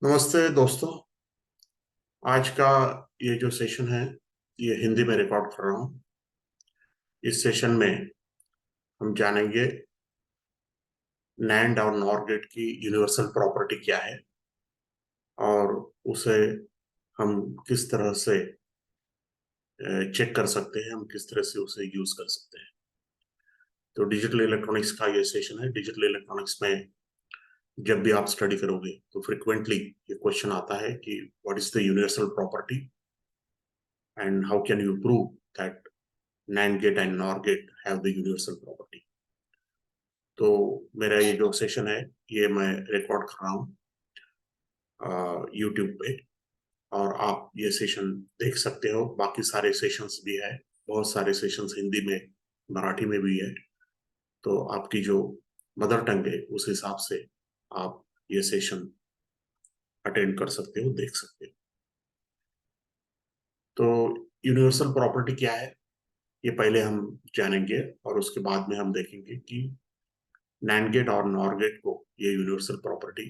नमस्ते दोस्तों। आज का ये जो सेशन है ये हिंदी में रिकॉर्ड कर रहा हूँ। इस सेशन में हम जानेंगे नैंड और नॉर गेट की यूनिवर्सल प्रॉपर्टी क्या है और उसे हम किस तरह से चेक कर सकते हैं, हम किस तरह से उसे यूज कर सकते हैं। तो डिजिटल इलेक्ट्रॉनिक्स का ये सेशन है। डिजिटल इलेक्ट्रॉनिक्स में जब भी आप स्टडी करोगे तो फ्रिक्वेंटली ये क्वेश्चन आता है कि what is the universal property and how can you prove that NAND gate and NOR gate have the universal property। तो मेरा ये जो सेशन है ये मैं रिकॉर्ड कर रहा हूँ यूट्यूब पे, और आप ये सेशन देख सकते हो। बाकी सारे सेशंस भी है, बहुत सारे सेशंस हिंदी में, मराठी में भी है। तो आपकी जो मदर टंग है उस हिसाब से आप ये सेशन अटेंड कर सकते हो, देख सकते हो। तो यूनिवर्सल प्रॉपर्टी क्या है ये पहले हम जानेंगे, और उसके बाद में हम देखेंगे कि नैंड गेट और नॉर गेट को ये यूनिवर्सल प्रॉपर्टी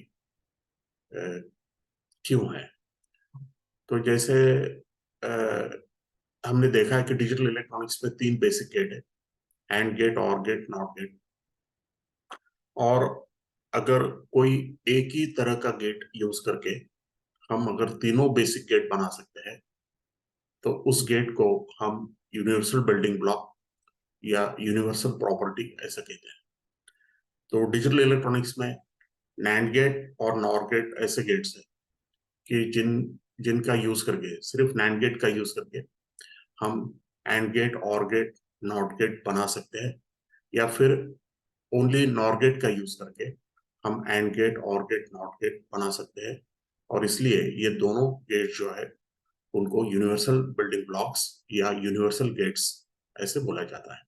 क्यों है। तो जैसे अ, हमने देखा है कि डिजिटल इलेक्ट्रॉनिक्स में तीन बेसिक गेट है: and gate, OR gate, not gate. और अगर कोई एक ही तरह का गेट यूज करके हम अगर तीनों बेसिक गेट बना सकते हैं तो उस गेट को हम यूनिवर्सल बिल्डिंग ब्लॉक या यूनिवर्सल प्रॉपर्टी ऐसा कहते हैं। तो डिजिटल इलेक्ट्रॉनिक्स में नैंड गेट और नॉर गेट ऐसे गेट्स हैं कि जिनका यूज करके, सिर्फ नैंड गेट का यूज करके हम and gate, OR gate, not gate बना सकते हैं, या फिर ओनली नॉर गेट का यूज करके हम and gate, OR gate, not gate बना सकते हैं। और इसलिए ये दोनों गेट जो है उनको यूनिवर्सल बिल्डिंग ब्लॉक्स या यूनिवर्सल गेट्स ऐसे बोला जाता है।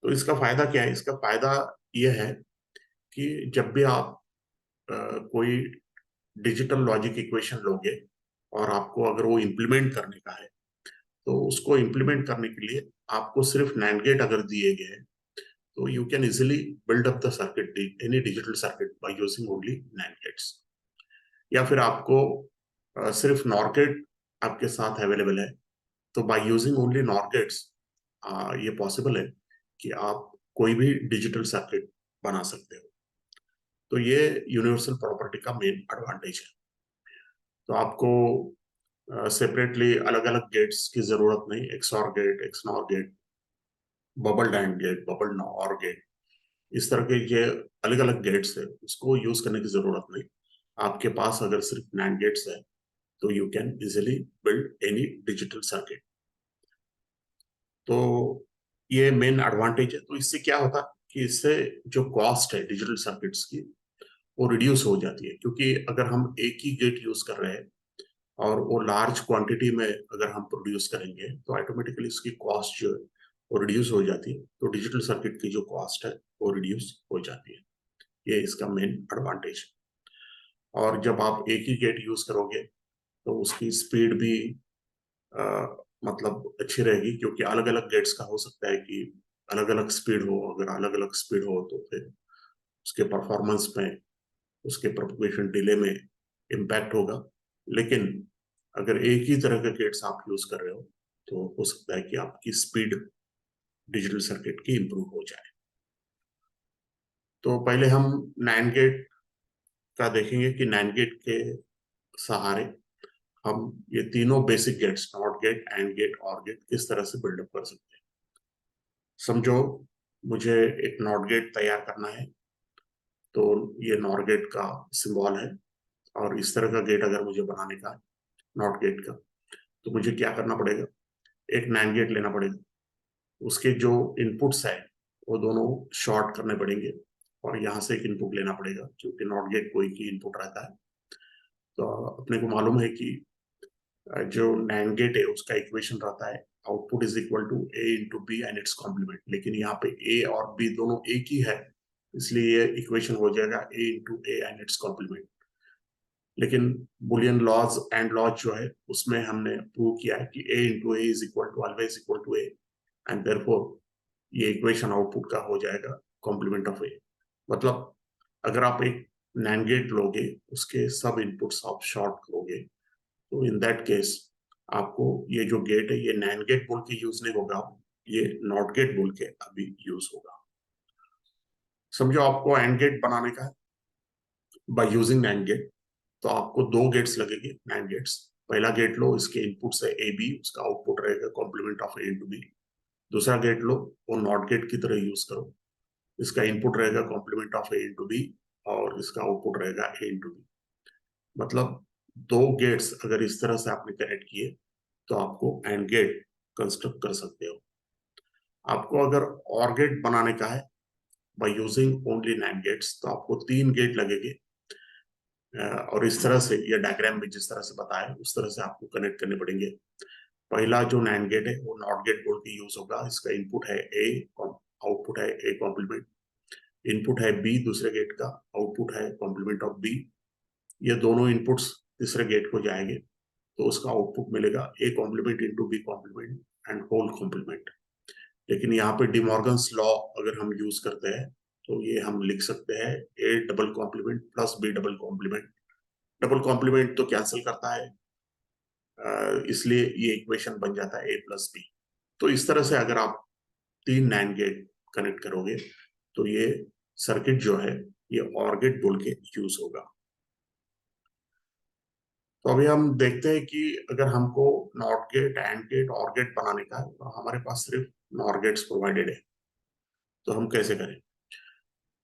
तो इसका फायदा क्या है? इसका फायदा यह है कि जब भी आप कोई डिजिटल लॉजिक इक्वेशन लोगे और आपको अगर वो इम्प्लीमेंट करने का है, तो उसको इम्प्लीमेंट करने के लिए आपको सिर्फ नैंड गेट अगर दिए गए हैं तो you can easily build up the circuit, any digital circuit, by using only NAND gates. या फिर आपको सिर्फ नॉर गेट आपके साथ अवेलेबल है, तो by using only NOR gates ये पॉसिबल है कि आप कोई भी डिजिटल सर्किट बना सकते हो। तो ये यूनिवर्सल प्रॉपर्टी का मेन एडवांटेज है। तो आपको सेपरेटली अलग अलग गेट्स की जरूरत नहीं। XOR gate, XNOR gate, bubble AND gate, bubble NOR gate, इस तरह के ये अलग अलग गेट्स है, उसको यूज करने की जरूरत नहीं। आपके पास अगर सिर्फ नैंड गेट्स है तो you can easily build any digital circuit. तो ये मेन एडवांटेज है। तो इससे क्या होता है कि इससे जो कॉस्ट है डिजिटल सर्किट्स की वो रिड्यूस हो जाती है, क्योंकि अगर हम एक ही गेट यूज कर रहे हैं और वो लार्ज क्वांटिटी में अगर हम प्रोड्यूस करेंगे तो ऑटोमेटिकली उसकी कॉस्ट जो है वो रिड्यूस हो जाती है। तो डिजिटल सर्किट की जो कॉस्ट है वो रिड्यूस हो जाती है। ये इसका मेन एडवांटेज है। और जब आप एक ही गेट यूज करोगे तो उसकी स्पीड भी अ, मतलब अच्छी रहेगी, क्योंकि अलग अलग गेट्स का हो सकता है कि अलग अलग स्पीड हो। अगर अलग अलग स्पीड हो तो फिर उसके परफॉर्मेंस में, उसके प्रोपगेशन डिले में इम्पैक्ट होगा। लेकिन अगर एक ही तरह के गेट्स आप यूज कर रहे हो तो हो सकता है कि आपकी स्पीड डिजिटल सर्किट की इंप्रूव हो जाए। तो पहले हम नैंड गेट का देखेंगे कि नैंड गेट के सहारे हम ये तीनों basic gates, NOT gate, AND gate, OR gate, किस तरह से बिल्डअप कर सकते हैं। समझो मुझे एक नॉट गेट तैयार करना है। तो ये नॉट गेट का सिंबल है, और इस तरह का गेट अगर मुझे बनाने का है, नॉट गेट का, तो मुझे क्या करना पड़ेगा? एक नैंड गेट लेना पड़ेगा। उसके जो इनपुट्स है वो दोनों शॉर्ट करने पड़ेंगे, और यहाँ से एक इनपुट लेना पड़ेगा, क्योंकि नॉट गेट कोई की इनपुट रहता है। तो अपने को मालूम है कि जो नैंड गेट है उसका इक्वेशन रहता है output is equal to A into B and it's complement. लेकिन यहाँ पे ए और बी दोनों एक ही है, इसलिए ये इक्वेशन हो जाएगा A into A and it's complement. लेकिन बुलियन लॉज एंड लॉज जो है उसमें हमने प्रूव किया है कि A into A is equal to always equal to A, and therefore ये इक्वेशन आउटपुट का हो जाएगा कॉम्प्लीमेंट ऑफ ए। मतलब अगर आप एक NAND गेट लोगे, उसके सब इनपुट्स आप शॉर्ट करोगे, तो इन दैट केस आपको ये जो गेट है ये NAND गेट बोल के यूज नहीं होगा, ये NOT गेट बोल के अभी यूज होगा। समझो आपको AND गेट बनाने का है बाय यूजिंग NAND गेट, तो आपको दो गेट्स लगेंगे NAND गेट्स। पहला गेट लो, इसके इनपुट्स है ए बी, उसका आउटपुट रहेगा complement of A into B. दूसरा गेट लो, वो NOT गेट की तरह यूज करो, इसका इनपुट रहेगा complement of A into B और इसका आउटपुट रहेगा ए इंटू बी। मतलब दो गेट्स अगर इस तरह से आपने कनेक्ट किए तो आपको एंड गेट कंस्ट्रक्ट कर सकते हो। आपको अगर और गेट बनाने का है by using only NAND gates, तो आपको तीन गेट लगेंगे और इस तरह से ये डायग्राम में जिस तरह से बताया उस तरह से आपको कनेक्ट करने पड़ेंगे। पहला जो NAND गेट है वो NOT गेट बोल के यूज होगा, इसका इनपुट है ए, आउटपुट है ए कॉम्प्लीमेंट, इनपुट है बी दूसरे गेट का, आउटपुट है कॉम्प्लीमेंट ऑफ बी। ये दोनों इनपुट्स तीसरे गेट को जाएंगे तो उसका आउटपुट मिलेगा A complement into B complement and whole complement. लेकिन यहाँ पे डिमॉर्गन्स लॉ अगर हम यूज करते हैं तो ये हम लिख सकते हैं A double complement plus B double complement. Double complement तो कैंसिल करता है, इसलिए ये इक्वेशन बन जाता है ए प्लस बी। तो इस तरह से अगर आप तीन NAND गेट कनेक्ट करोगे तो ये सर्किट जो है ये OR गेट बोल के यूज होगा। तो अभी हम देखते हैं कि अगर हमको NOT gate, AND gate, OR gate बनाने का है तो हमारे पास सिर्फ NOR गेट्स प्रोवाइडेड है, तो हम कैसे करें।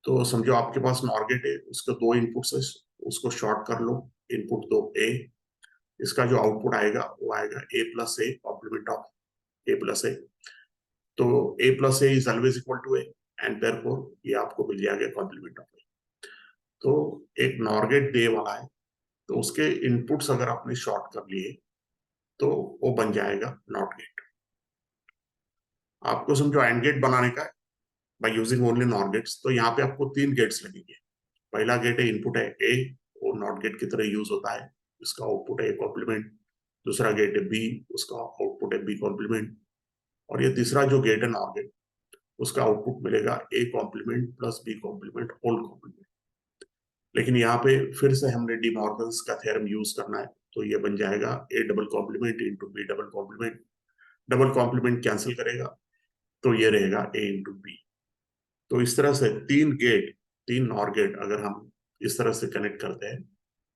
तो समझो आपके पास NOR गेट है, उसके दो इनपुट्स है, उसको शॉर्ट कर लो, इनपुट दो ए, इसका जो आउटपुट आएगा वो आएगा A plus A complement of A plus A. तो A plus A is always equal to A and therefore ये आपको मिल जाएगा कॉम्प्लीमेंट ऑफ ए। तो एक NOR गेट दे वाला है, तो उसके इनपुट्स अगर आपने शॉर्ट कर लिए तो वो बन जाएगा NOT गेट। आपको समझो AND गेट बनाने का है by using only NOR gates, तो यहाँ पे आपको तीन गेट्स लगेंगे। पहला गेट है, इनपुट है ए, वो NOT गेट की तरह यूज होता है, इसका आउटपुट है ए कॉम्प्लीमेंट। दूसरा गेट है बी, उसका आउटपुट है बी कॉम्प्लीमेंट। और ये तीसरा जो गेट है NOR गेट, उसका आउटपुट मिलेगा A complement plus B complement whole complement. लेकिन यहाँ पे फिर से हमने डी मॉर्गन्स का थ्योरम यूज करना है, तो ये बन जाएगा A double complement into B double complement. Double complement cancel करेगा तो ये रहेगा ए इंटू बी। तो इस तरह से तीन गेट, तीन NOR गेट अगर हम इस तरह से कनेक्ट करते हैं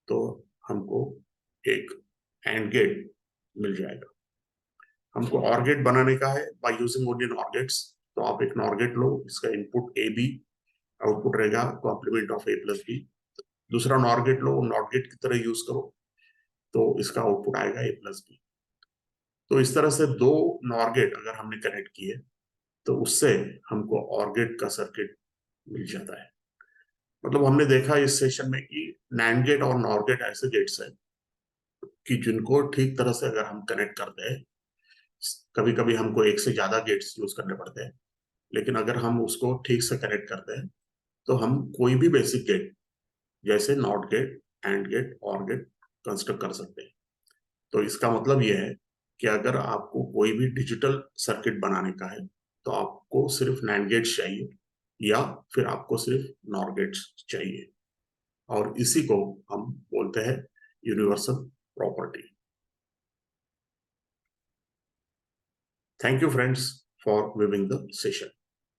तो हमको एक AND गेट मिल जाएगा। हमको OR गेट बनाने का है by using only NOR gates, तो आप एक NOR गेट लो, इसका इनपुट ए बी, आउटपुट रहेगा complement of A plus B. दूसरा NOR गेट लो, NOT गेट की तरह यूज करो, तो इसका आउटपुट आएगा ए प्लस बी। तो इस तरह से दो NOR गेट अगर हमने कनेक्ट किए तो उससे हमको OR गेट का सर्किट मिल जाता है। मतलब हमने देखा इस सेशन में कि NAND गेट और NOR गेट ऐसे गेट्स हैं कि जिनको ठीक तरह से अगर हम कनेक्ट करते हैं, कभी कभी हमको एक से ज्यादा गेट्स यूज करने पड़ते हैं, लेकिन अगर हम उसको ठीक से कनेक्ट करते हैं तो हम कोई भी बेसिक गेट जैसे NOT gate, AND gate, OR gate construct कर सकते हैं। तो इसका मतलब यह है कि अगर आपको कोई भी डिजिटल सर्किट बनाने का है तो आपको सिर्फ NAND गेट्स चाहिए या फिर आपको सिर्फ NOR गेट्स चाहिए, और इसी को हम बोलते हैं universal property. Thank you friends for viewing the session.